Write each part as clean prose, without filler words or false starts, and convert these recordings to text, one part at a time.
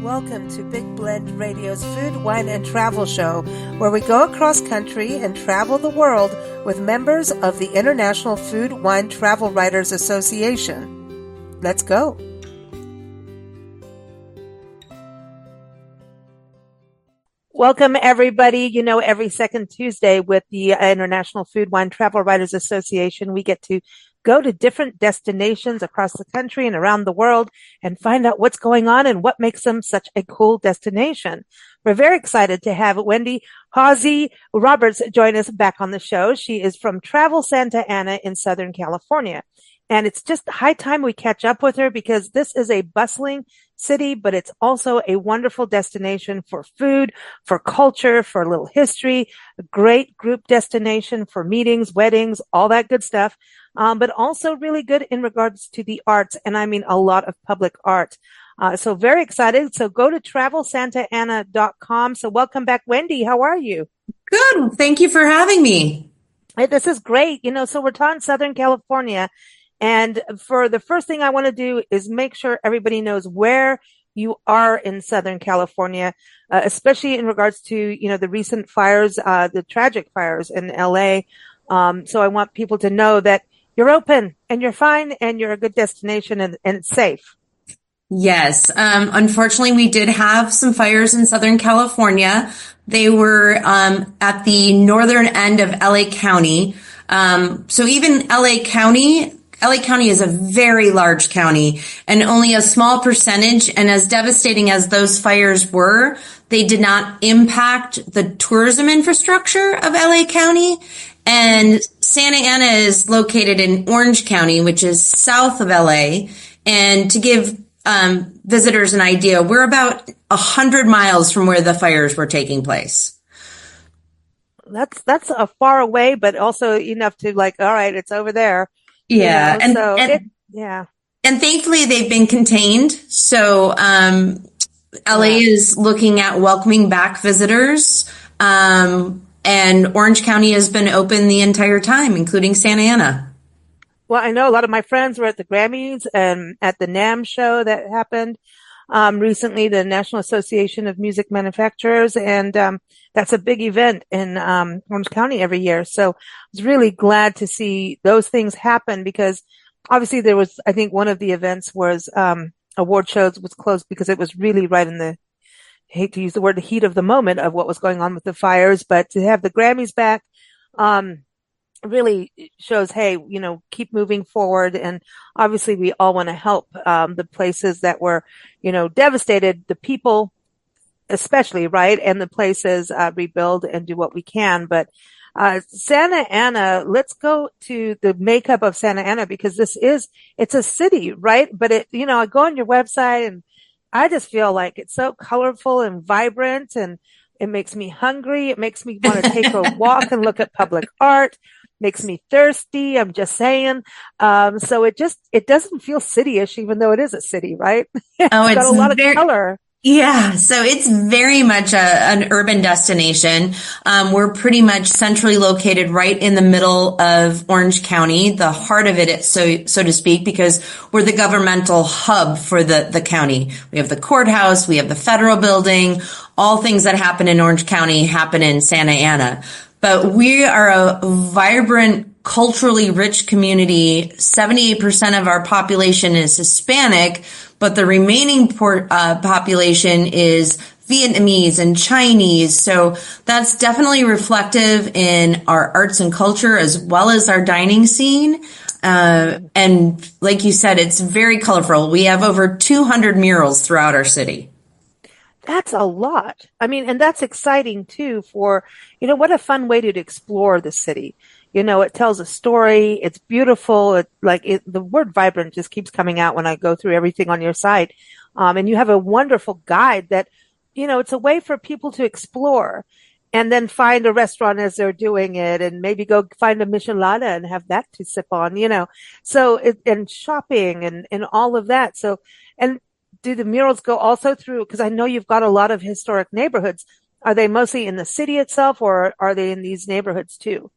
Welcome to Big Blend Radio's Food, Wine, and Travel Show, where we go across country and travel the world with members of the International Food, Wine, Travel Writers Association. Let's go. Welcome, everybody. You know, every second Tuesday with the International Food, Wine, Travel Writers Association, we get to go to different destinations across the country and around the world and find out what's going on and what makes them such a cool destination. We're very excited to have Wendy Haase Roberts join us back on the show. She is from Travel Santa Ana in Southern California. And it's just high time we catch up with her because this is a bustling city, but it's also a wonderful destination for food, for culture, for a little history, a great group destination for meetings, weddings, all that good stuff. But also really good in regards to the arts. And I mean a lot of public art. So very excited. So go to travelsantana.com. So welcome back, Wendy. How are you? Good. Thank you for having me. Hey, this is great. You know, so we're talking Southern California. And for the first thing I want to do is make sure everybody knows where you are in Southern California, especially in regards to, you know, the recent fires, the tragic fires in LA. So I want people to know that you're open and you're fine and you're a good destination and it's safe. Yes. Unfortunately, we did have some fires in Southern California. They were at the northern end of LA County. So even LA County is a very large county and only a small percentage. And as devastating as those fires were, they did not impact the tourism infrastructure of LA County. And Santa Ana is located in Orange County, which is south of LA. And to give visitors an idea, we're about 100 miles from where the fires were taking place. That's a far away, but also enough to like, all right, it's over there. Yeah. You know, and thankfully they've been contained. So, LA is looking at welcoming back visitors. And Orange County has been open the entire time, including Santa Ana. Well, I know a lot of my friends were at the Grammys and at the NAMM show that happened recently, the National Association of Music Manufacturers. And that's a big event in Orange County every year. So I was really glad to see those things happen because obviously there was, I think one of the events was award shows was closed because it was really right in the, I hate to use the word, the heat of the moment of what was going on with the fires, but to have the Grammys back, really shows, hey, you know, keep moving forward. And obviously we all want to help, the places that were, you know, devastated, the people, especially, right? And the places, rebuild and do what we can. But, Santa Ana, let's go to the makeup of Santa Ana because it's a city, right? But it, you know, I go on your website and I just feel like it's so colorful and vibrant and it makes me hungry. It makes me want to take a walk and look at public art. Makes me thirsty. I'm just saying. So it doesn't feel city-ish, even though it is a city, right? It's got a lot of color. Yeah. So it's very much an urban destination. We're pretty much centrally located right in the middle of Orange County, the heart of it, so to speak, because we're the governmental hub for the county. We have the courthouse, we have the federal building, all things that happen in Orange County happen in Santa Ana. But we are a vibrant, culturally rich community. 78% of our population is Hispanic, but the remaining population is Vietnamese and Chinese. So that's definitely reflective in our arts and culture as well as our dining scene. And like you said, it's very colorful. We have over 200 murals throughout our city. That's a lot. I mean, and that's exciting too for, you know, what a fun way to explore the city. You know, it tells a story. It's beautiful. The word vibrant just keeps coming out when I go through everything on your site. And you have a wonderful guide that, you know, it's a way for people to explore and then find a restaurant as they're doing it and maybe go find a Michelada and have that to sip on, you know, and shopping and all of that. So, and do the murals go also through, because I know you've got a lot of historic neighborhoods. Are they mostly in the city itself or are they in these neighborhoods too?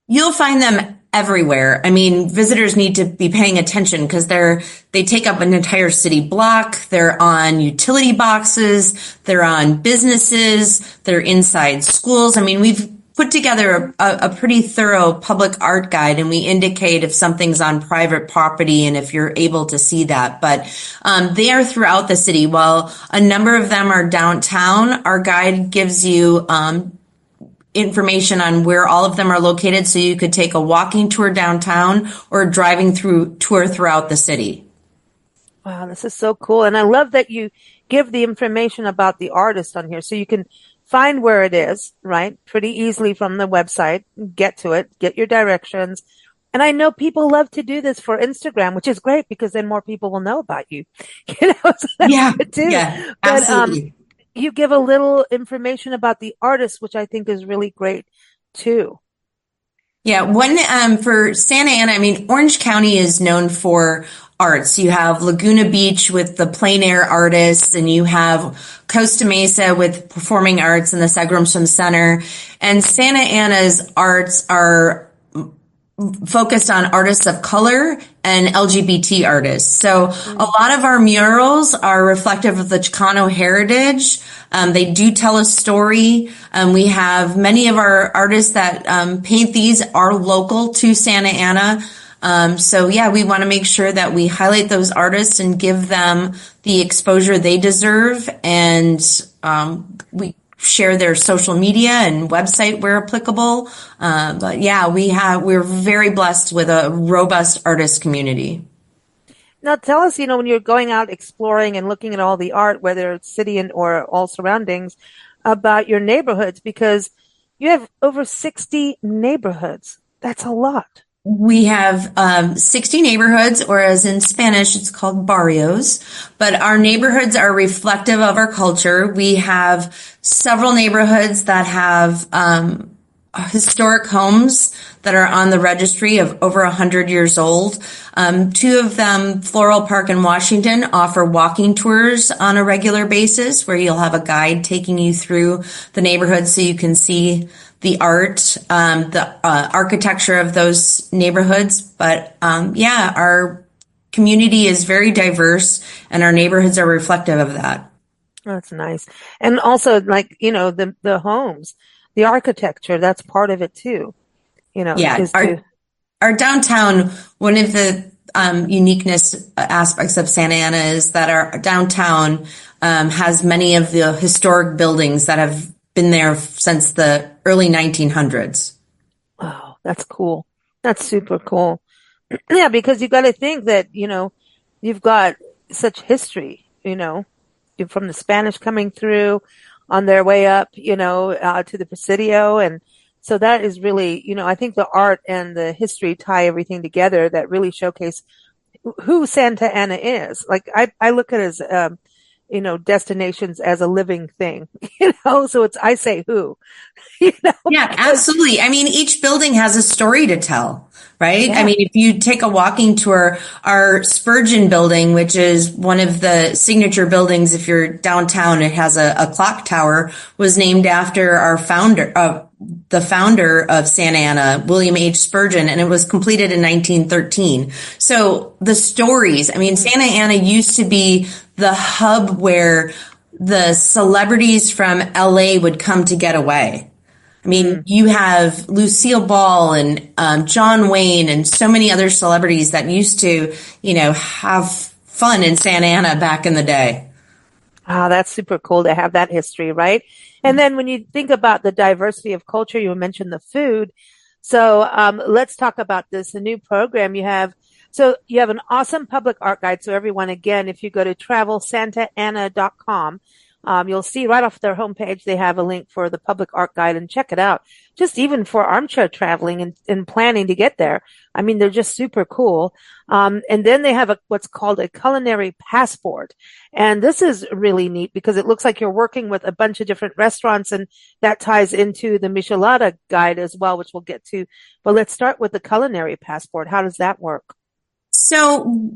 You'll find them everywhere. I mean, visitors need to be paying attention because they take up an entire city block. They're on utility boxes. They're on businesses. They're inside schools. I mean, we've put together a pretty thorough public art guide, and we indicate if something's on private property and if you're able to see that. But they are throughout the city. While a number of them are downtown, our guide gives you information on where all of them are located, so you could take a walking tour downtown or a driving through tour throughout the city. Wow, this is so cool. And I love that you give the information about the artist on here so you can find where it is, right? Pretty easily from the website, get to it, get your directions. And I know people love to do this for Instagram, which is great because then more people will know about you. So that's good too. Yeah, But absolutely. you give a little information about the artist, which I think is really great too. Yeah, one for Santa Ana, I mean, Orange County is known for arts. You have Laguna Beach with the plein air artists, and you have Costa Mesa with performing arts and the Segram Center. And Santa Ana's arts are focused on artists of color and LGBT artists. So a lot of our murals are reflective of the Chicano heritage. They do tell a story. We have many of our artists that paint these are local to Santa Ana. So yeah, we want to make sure that we highlight those artists and give them the exposure they deserve. And we share their social media and website where applicable. But yeah, we're very blessed with a robust artist community. Now tell us, when you're going out exploring and looking at all the art, whether it's city and or all surroundings, about your neighborhoods, because you have over 60 neighborhoods. That's a lot. We have 60 neighborhoods, or as in Spanish, it's called barrios. But our neighborhoods are reflective of our culture. We have several neighborhoods that have historic homes that are on the registry of over 100 years old. Two of them, Floral Park in Washington, offer walking tours on a regular basis where you'll have a guide taking you through the neighborhood so you can see the art, the architecture of those neighborhoods. But yeah, our community is very diverse and our neighborhoods are reflective of that. That's nice. And also the homes, the architecture, that's part of it too. Yeah, is to our downtown, one of the uniqueness aspects of Santa Ana is that our downtown has many of the historic buildings that have been there since the early 1900s. Oh, that's cool. That's super cool. Yeah, because you got to think that, you've got such history, from the Spanish coming through on their way up, to the Presidio. And so that is really, I think the art and the history tie everything together that really showcase who Santa Ana is. Like I look at it as, destinations as a living thing, so I say who, Yeah, absolutely. I mean, each building has a story to tell, right? Yeah. I mean, if you take a walking tour, our Spurgeon building, which is one of the signature buildings, if you're downtown, it has a clock tower, was named after our founder, the founder of Santa Ana, William H. Spurgeon, and it was completed in 1913. So the stories, I mean, Santa Ana used to be the hub where the celebrities from LA would come to get away. I mean, you have Lucille Ball and John Wayne and so many other celebrities that used to, have fun in Santa Ana back in the day. Ah, that's super cool to have that history, right? And then when you think about the diversity of culture, you mentioned the food. So let's talk about this, the new program you have. So you have an awesome public art guide. So everyone, again, if you go to travelsantaana.com, you'll see right off their homepage, they have a link for the public art guide, and check it out. Just even for armchair traveling and planning to get there. I mean, they're just super cool. And then they have what's called a culinary passport. And this is really neat because it looks like you're working with a bunch of different restaurants, and that ties into the Michelada guide as well, which we'll get to. But let's start with the culinary passport. How does that work? So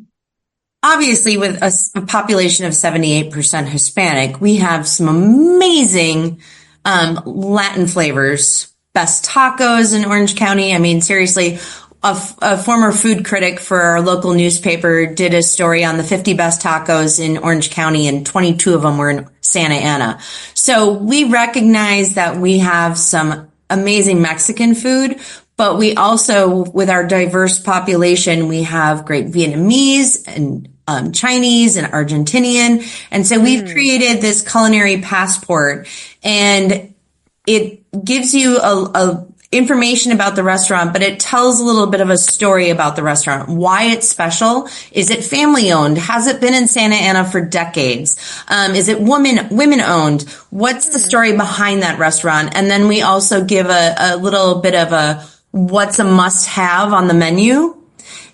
obviously, with a population of 78% Hispanic, we have some amazing Latin flavors best tacos in Orange County. I mean, seriously, a former food critic for our local newspaper did a story on the 50 best tacos in Orange County, and 22 of them were in Santa Ana. So we recognize that we have some amazing Mexican food, but we also, with our diverse population, we have great Vietnamese and Chinese and Argentinian. And so we've created this culinary passport, and it gives you a information about the restaurant, but it tells a little bit of a story about the restaurant, why it's special. Is it family owned? Has it been in Santa Ana for decades? Is it women owned? What's the story behind that restaurant? And then we also give a little bit of what's a must have on the menu.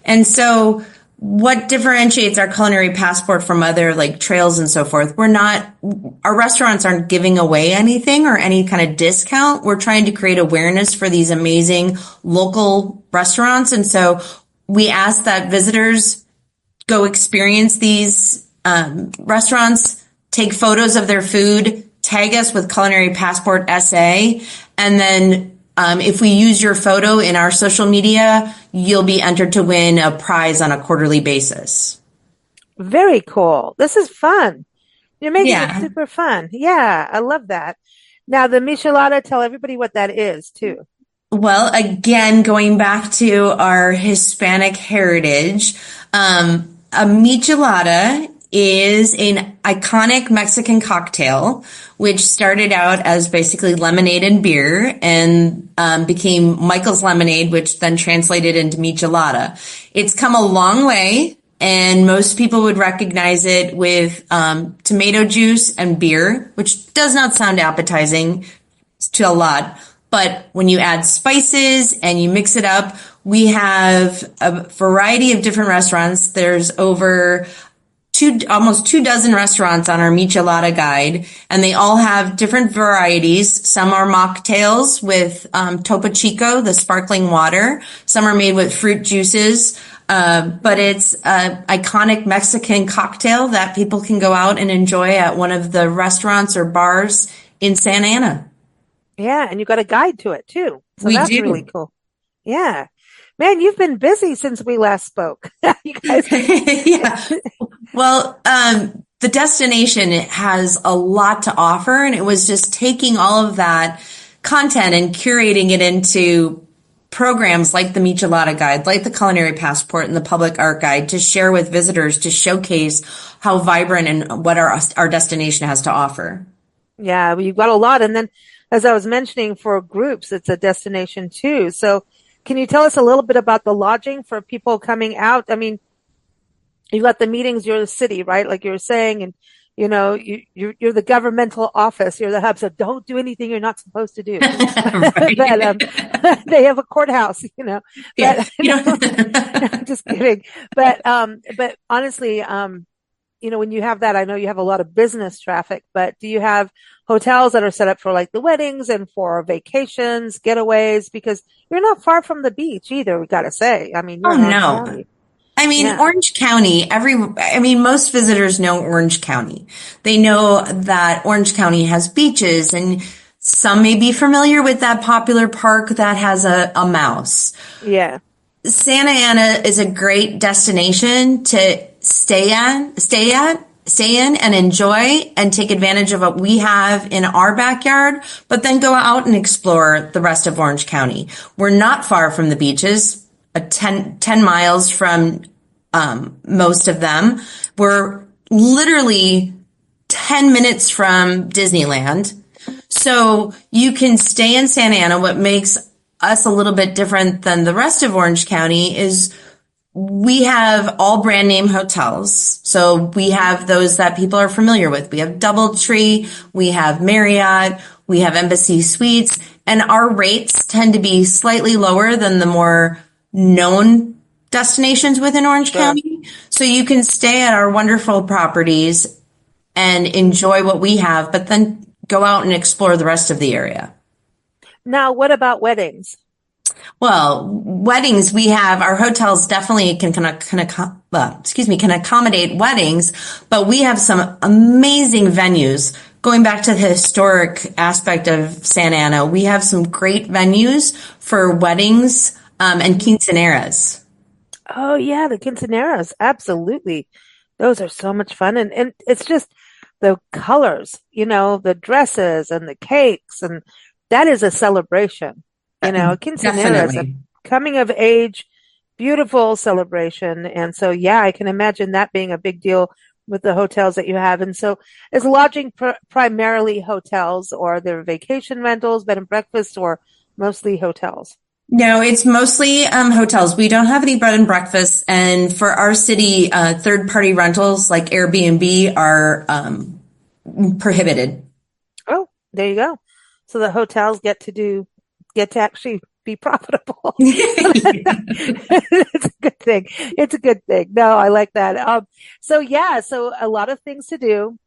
And so what differentiates our culinary passport from other like trails and so forth, our restaurants aren't giving away anything or any kind of discount. We're trying to create awareness for these amazing local restaurants. And so we ask that visitors go experience these restaurants, take photos of their food, tag us with Culinary Passport SA, and then if we use your photo in our social media, you'll be entered to win a prize on a quarterly basis. Very cool. This is fun. You're making it super fun. Yeah, I love that. Now, the michelada, tell everybody what that is, too. Well, again, going back to our Hispanic heritage, a michelada is an iconic Mexican cocktail, which started out as basically lemonade and beer and became Michael's Lemonade, which then translated into michelada. It's come a long way, and most people would recognize it with tomato juice and beer, which does not sound appetizing to a lot. But when you add spices and you mix it up, we have a variety of different restaurants. There's over almost 24 restaurants on our Michelada guide, and they all have different varieties. Some are mocktails with Topo Chico, the sparkling water. Some are made with fruit juices. But it's an iconic Mexican cocktail that people can go out and enjoy at one of the restaurants or bars in Santa Ana. Yeah, and you got a guide to it too. So We that's do. really cool. Yeah. Man, you've been busy since we last spoke. You guys. Yeah. Well, the destination has a lot to offer, and it was just taking all of that content and curating it into programs like the Michelada Guide, like the Culinary Passport and the Public Art Guide to share with visitors to showcase how vibrant and what our destination has to offer. Yeah, well, you've got a lot. And then, as I was mentioning, for groups, it's a destination too. So can you tell us a little bit about the lodging for people coming out? I mean, you've got the meetings, you're the city, right? Like you were saying, and you're the governmental office, you're the hub. So don't do anything you're not supposed to do. Right. But, they have a courthouse, Yeah. but I'm just kidding. But honestly, when you have that, I know you have a lot of business traffic, but do you have hotels that are set up for like the weddings and for vacations, getaways? Because you're not far from the beach either, we got to say. I mean, you're in Orange County. I mean, Yeah. Orange County, most visitors know Orange County. They know that Orange County has beaches, and some may be familiar with that popular park that has a mouse. Yeah. Santa Ana is a great destination to stay in and enjoy and take advantage of what we have in our backyard, but then go out and explore the rest of Orange County. We're not far from the beaches, 10 miles from most of them. We're literally 10 minutes from Disneyland. So you can stay in Santa Ana. What makes us a little bit different than the rest of Orange County is we have all brand name hotels. So we have those that people are familiar with. We have DoubleTree, we have Marriott, we have Embassy Suites, and our rates tend to be slightly lower than the more known destinations within Orange County. So you can stay at our wonderful properties and enjoy what we have, but then go out and explore the rest of the area. Now, what about weddings? Well, weddings, we have our hotels definitely can accommodate weddings, but we have some amazing venues going back to the historic aspect of Santa Ana, we have some great venues for weddings and quinceaneras. Oh yeah, the quinceaneras. Absolutely. Those are so much fun. And it's just the colors, the dresses and the cakes. And that is a celebration. A quinceanera is a Definitely. coming of age, beautiful celebration. And so, yeah, I can imagine that being a big deal with the hotels that you have. And so is lodging primarily hotels or their vacation rentals, bed and breakfast, or mostly hotels? No, it's mostly hotels. We don't have any bed and breakfast, and for our city, third-party rentals like Airbnb are prohibited. Oh, there you go. So the hotels get to actually be profitable. It's a good thing. It's a good thing. No, I like that. So yeah, so a lot of things to do.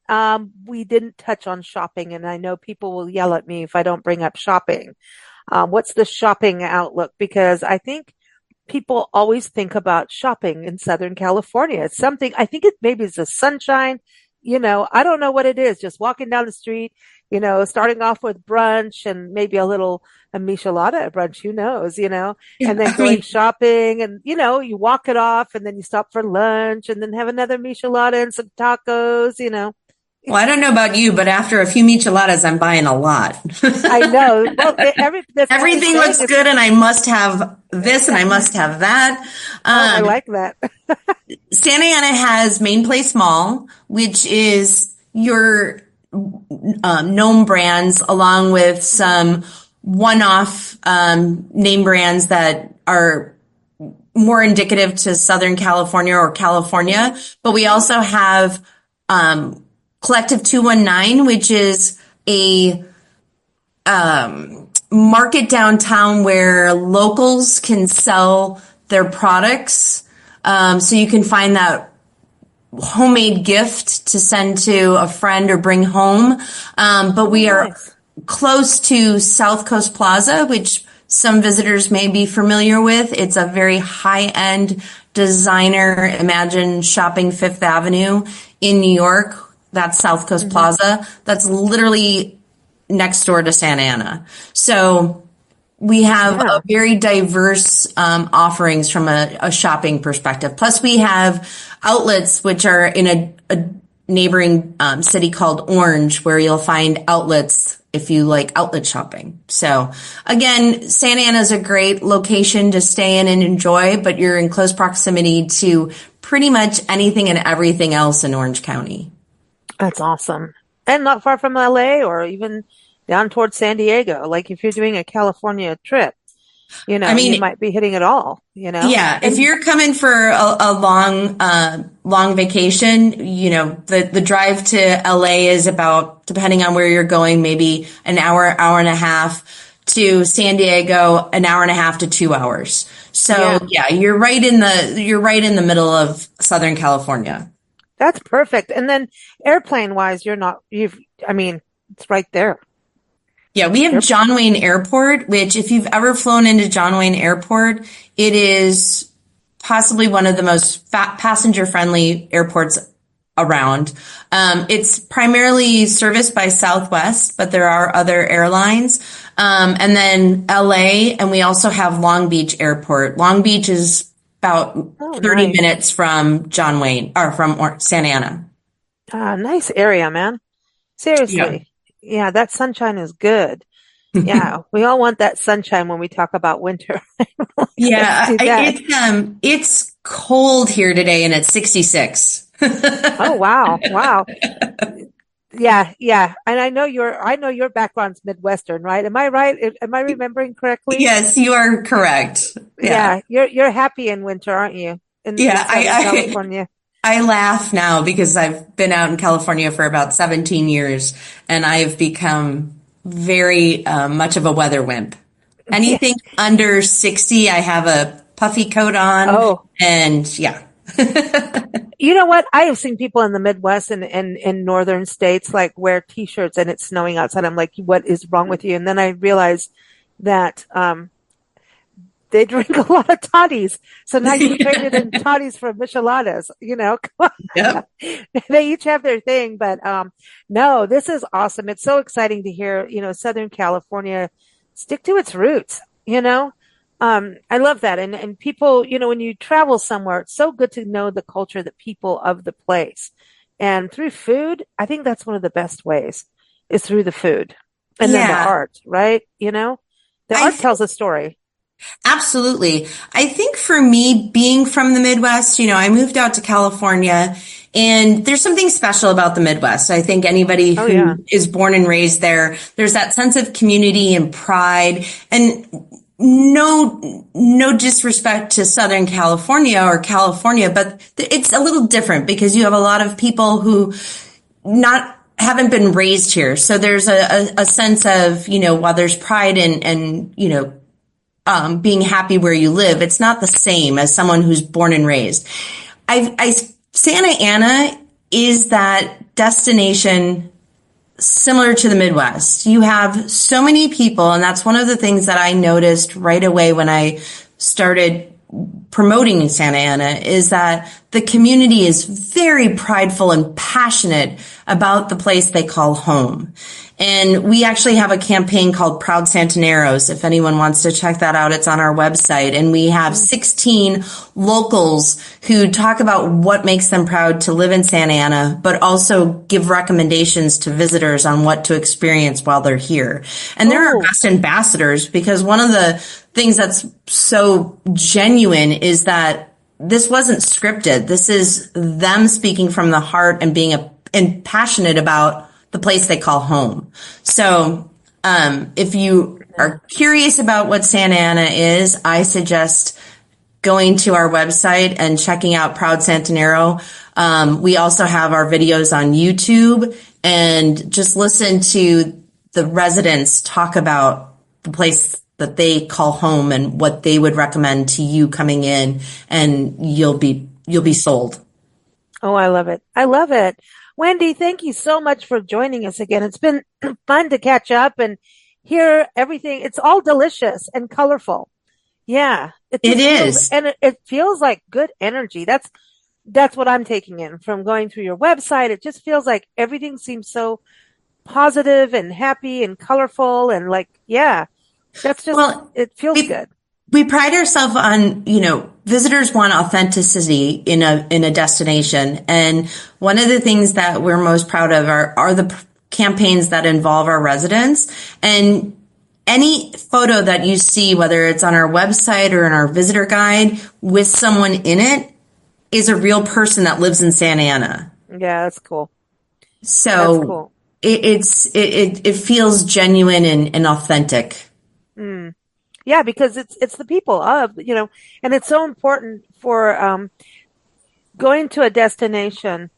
We didn't touch on shopping, and I know people will yell at me if I don't bring up shopping. What's the shopping outlook? Because I think people always think about shopping in Southern California. It's something, I think it maybe is the sunshine. I don't know what it is. Just walking down the street, starting off with brunch and maybe a michelada at brunch, who knows, and then I going mean, shopping and, you walk it off and then you stop for lunch and then have another michelada and some tacos. well, I don't know about you, but after a few micheladas, I'm buying a lot. I know. Well, that's what I'm Everything saying. looks good, and I must have this, and I must have that. Oh, I like that. Santa Ana has Main Place Mall, which is your known brands, along with some one-off name brands that are more indicative to Southern California or California. But we also have Collective 219, which is a market downtown where locals can sell their products. So you can find that homemade gift to send to a friend or bring home. But we are Nice. close to South Coast Plaza, which some visitors may be familiar with. It's a very high-end designer, imagine shopping Fifth Avenue in New York. That's South Coast Hmm. Plaza. That's literally next door to Santa Ana. So we have a Yeah. very diverse offerings from a shopping perspective. Plus, we have outlets which are in a neighboring city called Orange, where you'll find outlets if you like outlet shopping. So again, Santa Ana is a great location to stay in and enjoy, but you're in close proximity to pretty much anything and everything else in Orange County. That's awesome. And not far from LA or even down towards San Diego. Like if you're doing a California trip, I you mean, might be hitting it all. yeah, if And you're coming for a long vacation, the drive to LA is about, depending on where you're going, maybe an hour, hour and a half. To San Diego, an hour and a half to 2 hours. So yeah, yeah, you're right in the middle of Southern California. that's perfect. And then airplane wise, I mean, it's right there. Yeah, we have Air, John Wayne Airport, which if you've ever flown into John Wayne Airport, it is possibly one of the most passenger friendly airports around. It's primarily serviced by Southwest, but there are other airlines. And then LA, and we also have Long Beach Airport. Long Beach is about oh, 30 nice. minutes from John Wayne or from Santa Ana. Nice area, man. Yeah. Seriously. Yeah, that sunshine is good. Yeah, we all want that sunshine when we talk about winter. Let's Yeah, do that. it's cold here today and it's 66. Oh, wow. Wow. Yeah, yeah. And I know your background's Midwestern, right? Am I right? Am I remembering correctly? Yes, you are correct. Yeah. Yeah, you're happy in winter, aren't you? In Yeah, Southern California. I laugh now because I've been out in California for about 17 years and I've become very much of a weather wimp. Yeah. Anything under 60, I have a puffy coat on Oh, and yeah. you know what? I have seen people in the Midwest and in northern states like wear t-shirts and it's snowing outside. I'm like, what is wrong with you? And then I realized that they drink a lot of toddies. So now you've traded in toddies for micheladas, Yep. they each have their thing, but, no, this is awesome. It's so exciting to hear, Southern California stick to its roots. I love that. And people, when you travel somewhere, it's so good to know the culture, the people of the place. And through food, I think that's one of the best ways is through the food and then the Yeah. art, right? The I art tells a story. Absolutely. I think for me, being from the Midwest, I moved out to California and there's something special about the Midwest. I think anybody Oh, yeah. who is born and raised there, there's that sense of community and pride and no disrespect to Southern California or California, but it's a little different because you have a lot of people who haven't been raised here. So there's a sense of, while there's pride and being happy where you live, it's not the same as someone who's born and raised. Santa Ana is that destination similar to the Midwest. You have so many people, and that's one of the things that I noticed right away when I started promoting Santa Ana is that the community is very prideful and passionate about the place they call home. And we actually have a campaign called Proud Santaneros. If anyone wants to check that out, it's on our website. And we have 16 locals who talk about what makes them proud to live in Santa Ana, but also give recommendations to visitors on what to experience while they're here. And they're our best ambassadors because one of the things that's so genuine is that this wasn't scripted. This is them speaking from the heart and being and passionate about the place they call home. So, if you are curious about what Santa Ana is, I suggest going to our website and checking out Proud Santanero. We also have our videos on YouTube and just listen to the residents talk about the place that they call home and what they would recommend to you coming in, and you'll be sold. Oh, I love it. I love it. Wendy, thank you so much for joining us again. It's been fun to catch up and hear everything. It's all delicious and colorful. Yeah, It feels, is. and it feels like good energy. That's what I'm taking in from going through your website. It just feels like everything seems so positive and happy and colorful and like, yeah, it feels good. We pride ourselves on, visitors want authenticity in a destination. And one of the things that we're most proud of are the campaigns that involve our residents. And any photo that you see, whether it's on our website or in our visitor guide with someone in it is a real person that lives in Santa Ana. Yeah, that's cool. So that's cool. It feels genuine and authentic. Mm. Yeah, because it's the people and it's so important for going to a destination.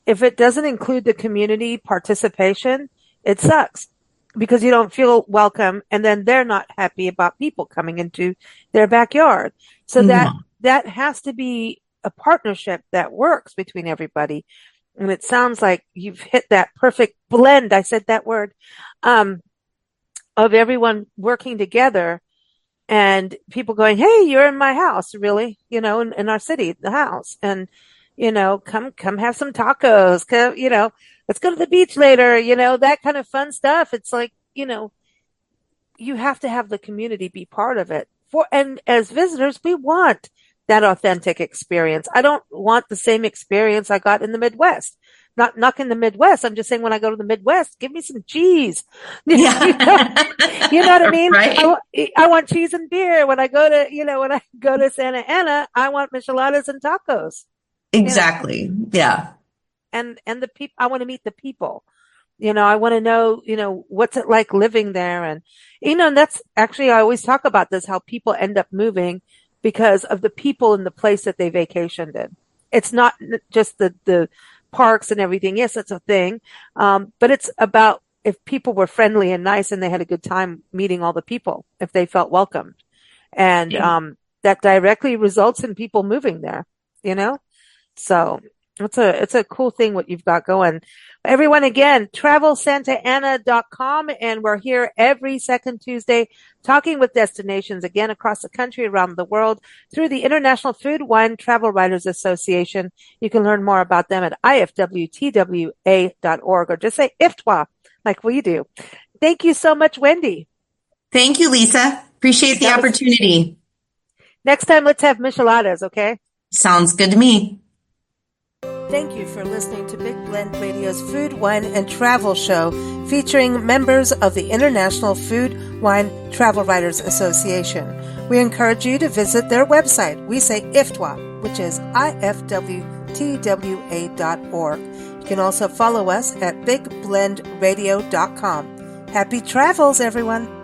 If it doesn't include the community participation, it sucks because you don't feel welcome, and then they're not happy about people coming into their backyard. So that has to be a partnership that works between everybody. And it sounds like you've hit that perfect blend. I said that word of everyone working together. And people going, hey, you're in my house, really, in our city, the house. And, come have some tacos, let's go to the beach later, that kind of fun stuff. It's like, you have to have the community be part of it. And as visitors, we want that authentic experience. I don't want the same experience I got in the Midwest. Not knocking the Midwest. I'm just saying when I go to the Midwest, give me some cheese. Yeah. You know what I mean? Right. I want cheese and beer. When I go to Santa Ana, I want micheladas and tacos. Exactly. Yeah. And the people, I want to meet the people. I want to know, what's it like living there? And, and that's actually, I always talk about this, how people end up moving because of the people in the place that they vacationed in. It's not just the parks and everything. Yes, that's a thing. But it's about if people were friendly and nice and they had a good time meeting all the people, if they felt welcomed. And, that directly results in people moving there, So It's a cool thing what you've got going. Everyone, again, travelsantaana.com, and we're here every second Tuesday talking with destinations again across the country, around the world through the International Food, Wine, Travel Writers Association. You can learn more about them at IFWTWA.org, or just say IFTWA like we do. Thank you so much, Wendy. Thank you, Lisa. Appreciate the opportunity. Next time, let's have micheladas, okay? Sounds good to me. Thank you for listening to Big Blend Radio's Food, Wine, and Travel Show, featuring members of the International Food, Wine, Travel Writers Association. We encourage you to visit their website. We say IFTWA, which is IFWTWA.org. You can also follow us at bigblendradio.com. Happy travels, everyone!